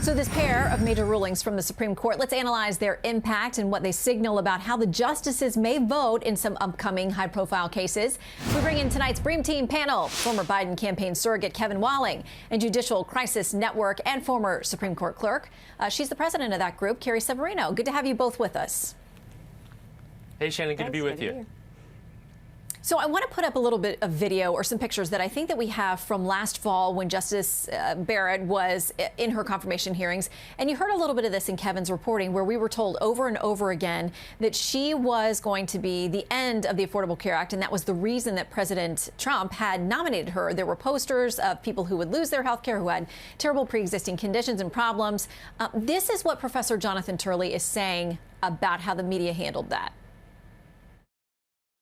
So this pair of major rulings from the Supreme Court, let's analyze their impact and what they signal about how the justices may vote in some upcoming high-profile cases. We bring in tonight's Bream team panel, former Biden campaign surrogate Kevin Walling, and Judicial Crisis Network and former Supreme Court clerk. She's the president of that group, Carrie Severino. Good to have you both with us. Hey, Shannon, good to be with you. So I want to put up a little bit of video or some pictures that I think that we have from last fall when Justice Barrett was in her confirmation hearings. And you heard a little bit of this in Kevin's reporting, where we were told over and over again that she was going to be the end of the Affordable Care Act. And that was the reason that President Trump had nominated her. There were posters of people who would lose their health care, who had terrible pre-existing conditions and problems. This is what Professor Jonathan Turley is saying about how the media handled that.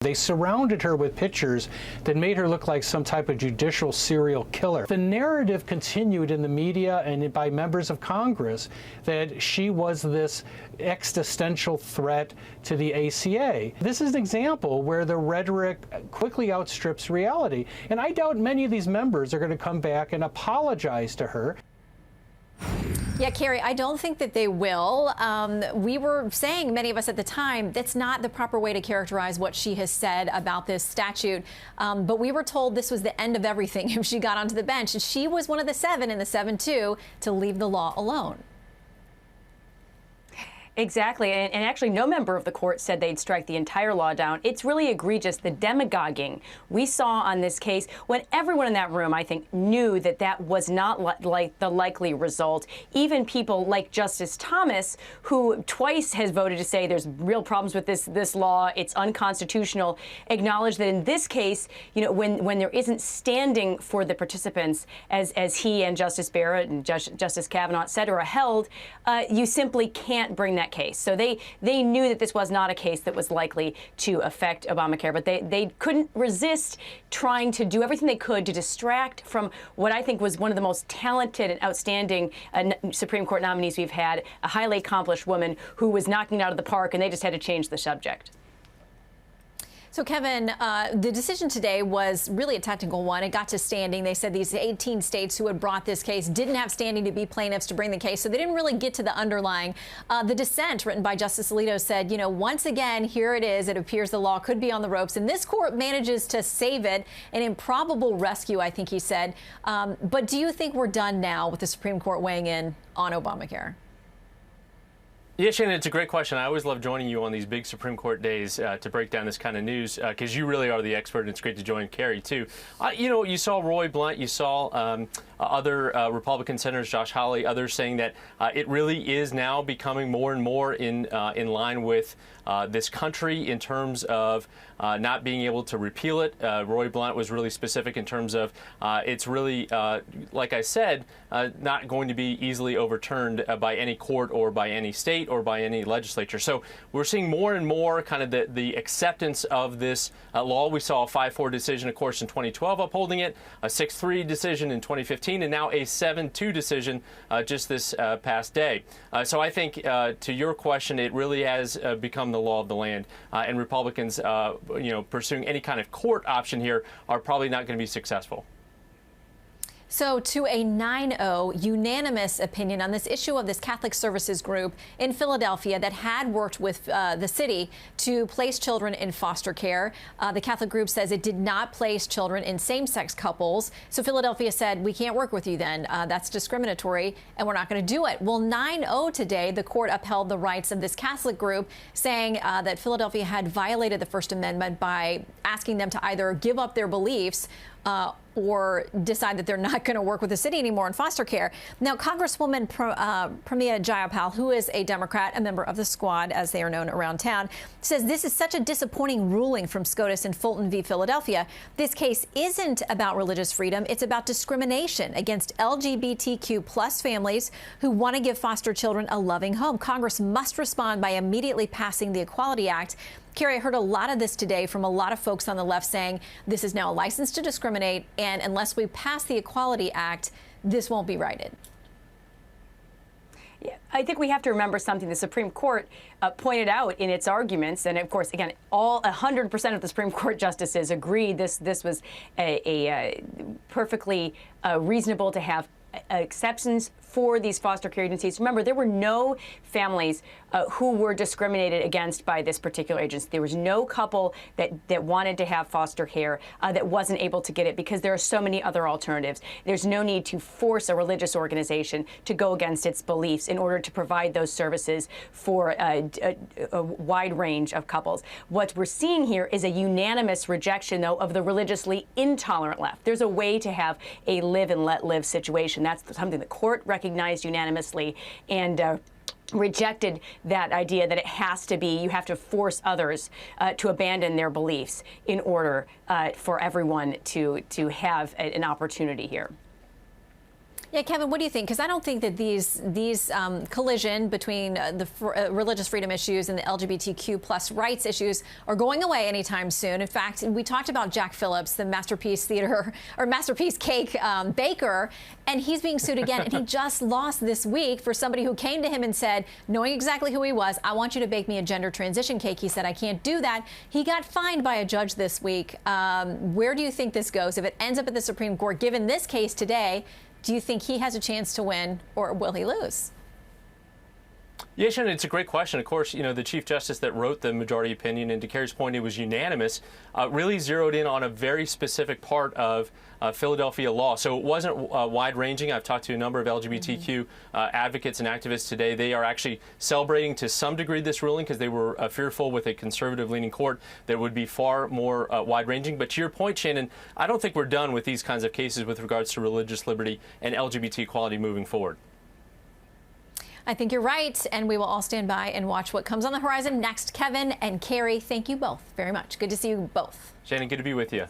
They surrounded her with pictures that made her look like some type of judicial serial killer. The narrative continued in the media and by members of Congress that she was this existential threat to the ACA. This is an example where the rhetoric quickly outstrips reality. And I doubt many of these members are going to come back and apologize to her. Yeah, Carrie, I don't think that they will. We were saying, many of us at the time, that's not the proper way to characterize what she has said about this statute. But we were told this was the end of everything if she got onto the bench. And she was one of the 7 in the 7-2 to leave the law alone. Exactly. And actually, no member of the court said they'd strike the entire law down. It's really egregious, the demagoguing we saw on this case, when everyone in that room, I think, knew that that was not like the likely result. Even people like Justice Thomas, who twice has voted to say there's real problems with this law, it's unconstitutional, acknowledged that in this case, you know, when there isn't standing for the participants, as he and Justice Barrett and Justice Kavanaugh, et cetera, held, you simply can't bring that case. So they knew that this was not a case that was likely to affect Obamacare, but they couldn't resist trying to do everything they could to distract from what I think was one of the most talented and outstanding Supreme Court nominees we've had, a highly accomplished woman who was knocking it out of the park, and they just had to change the subject. So, Kevin, the decision today was really a technical one. It got to standing. They said these 18 states who had brought this case didn't have standing to be plaintiffs to bring the case, so they didn't really get to the underlying. The dissent written by Justice Alito said, you know, once again, here it is. It appears the law could be on the ropes, and this court manages to save it. An improbable rescue, I think he said. But do you think we're done now with the Supreme Court weighing in on Obamacare? Yeah, Shannon, it's a great question. I always love joining you on these big Supreme Court days to break down this kind of news because you really are the expert, and it's great to join Carrie, too. You know, you saw Roy Blunt, you saw other Republican senators, Josh Hawley, others saying that it really is now becoming more and more in line with this country in terms of not being able to repeal it. Roy Blunt was really specific in terms of it's really, like I said, not going to be easily overturned by any court or by any state or by any legislature. So we're seeing more and more kind of the acceptance of this law. We saw a 5-4 decision, of course, in 2012 upholding it, a 6-3 decision in 2015, and now a 7-2 decision just this past day. So I think to your question, it really has become the law of the land, and Republicans, you know, pursuing any kind of court option here are probably not going to be successful. So to a 9-0 unanimous opinion on this issue of this Catholic Services group in Philadelphia that had worked with the city to place children in foster care. The Catholic group says it did not place children in same-sex couples. So Philadelphia said, we can't work with you then. That's discriminatory, and we're not going to do it. Well, 9-0 today, the court upheld the rights of this Catholic group, saying that Philadelphia had violated the First Amendment by asking them to either give up their beliefs or decide that they're not going to work with the city anymore in foster care. Now, Congresswoman Pramila Jayapal, who is a Democrat, a member of the Squad, as they are known around town, says this is such a disappointing ruling from SCOTUS and Fulton v. Philadelphia. This case isn't about religious freedom. It's about discrimination against LGBTQ plus families who want to give foster children a loving home. Congress must respond by immediately passing the Equality Act. Carrie, I heard a lot of this today from a lot of folks on the left saying this is now a license to discriminate, and unless we pass the Equality Act, this won't be righted. Yeah, I think we have to remember something the Supreme Court pointed out in its arguments, and of course, again, all 100% of the Supreme Court justices agreed this was a perfectly reasonable to have exceptions for these foster care agencies. Remember, there were no families who were discriminated against by this particular agency. There was no couple that wanted to have foster care that wasn't able to get it because there are so many other alternatives. There's no need to force a religious organization to go against its beliefs in order to provide those services for a wide range of couples. What we're seeing here is a unanimous rejection, though, of the religiously intolerant left. There's a way to have a live and let live situation. That's something the court recognized unanimously and rejected that idea that it has to be, you have to force others to abandon their beliefs in order for everyone to have an opportunity here. Yeah, Kevin, what do you think? Because I don't think that these collision between the religious freedom issues and the LGBTQ plus rights issues are going away anytime soon. In fact, we talked about Jack Phillips, the Masterpiece Theater or Masterpiece Cake baker, and he's being sued again. And he just lost this week for somebody who came to him and said, knowing exactly who he was, I want you to bake me a gender transition cake. He said, I can't do that. He got fined by a judge this week. Where do you think this goes? If it ends up at the Supreme Court, given this case today, do you think he has a chance to win, or will he lose? Yeah, Shannon, it's a great question. Of course, you know, the Chief Justice that wrote the majority opinion, and to Carrie's point, it was unanimous, really zeroed in on a very specific part of Philadelphia law. So it wasn't wide-ranging. I've talked to a number of LGBTQ advocates and activists today. They are actually celebrating to some degree this ruling because they were fearful with a conservative-leaning court that would be far more wide-ranging. But to your point, Shannon, I don't think we're done with these kinds of cases with regards to religious liberty and LGBT equality moving forward. I think you're right, and we will all stand by and watch what comes on the horizon next. Kevin and Carrie, thank you both very much. Good to see you both. Shannon, good to be with you.